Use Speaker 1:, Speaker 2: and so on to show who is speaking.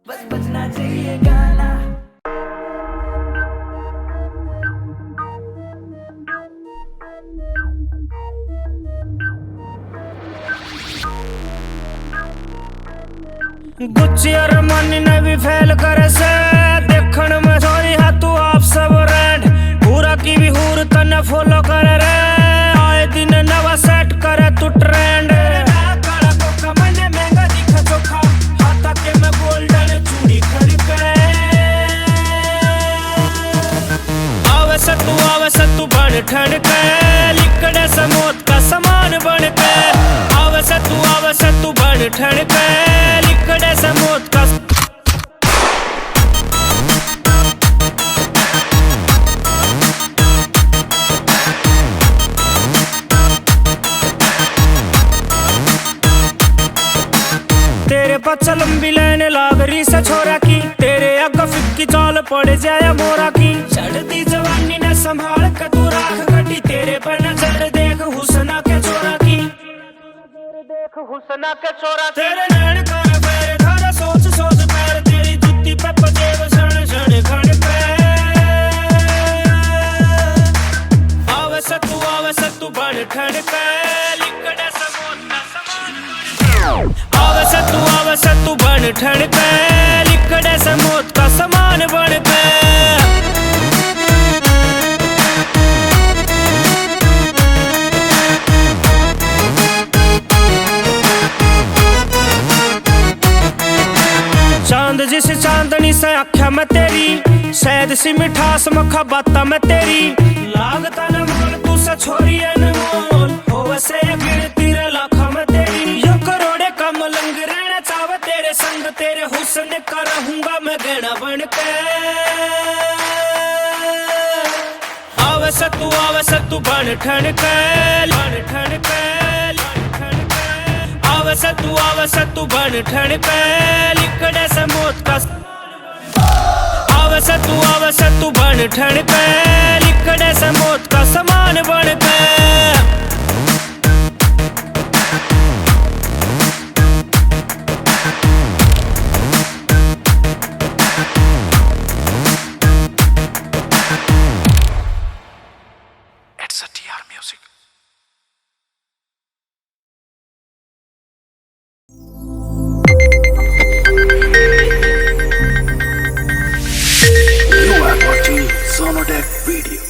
Speaker 1: बस बजना चाहिए गाना।
Speaker 2: गुच्ची और मनी ने भी फेल करे से देखण में सॉरी है तू आप सब रेड पूरा की भी हूर तने फॉलो करे रे आए दिन नवा सेट करे तू ट्रेंड काला कोका मने महंगा दिखा चोखा हाथा के मैं गोल्डन चूड़ी खरीद आवे से तू बन ठंड के लिकड़े से मौत का सामान बन के आवे से तू बन ठंड के लिकड़े से मौत का तेरे पीछे लंबी लाइन लाग रही से छोरा की तेरे अग फिक्की चाल पड़ जाए मोरा की चढ़ती जवानी ने संभाल के तू राख गड्डी तेरे पर नजर देख हुस्ना के छोरा की देख हुस्ना के छोरा तेरे नैन कर पैर धारा सोच सोच पैर तेरी जुत्ती पे पजेब सण सण खड़ पे आवे से तू बन ठंड पे लिकड़े से मौत का सामान आवे से तू बन ठंड पे लिकड़े से मौत का सामान बन पे चांद जिस चांदनी से आख्या मैं तेरी शहद सी मिठास मखा बाता मैं तेरी लागता न मोल तू से छोरी अनमोल होवे से गिरती रे लाखा मैं तेरी यो करोड़े का मलंग रहना चावे तेरे संग तेरे हुस्न का रहूंगा मैं गहना बन के आवे से तू बन ठंड के आवे से तू बन ठंड के लिकड़े से मौत का आवे से तू बन ठंड के लिकड़े से मौत का सामान बन के
Speaker 3: It's a TR Music. You are watching Sonodec video.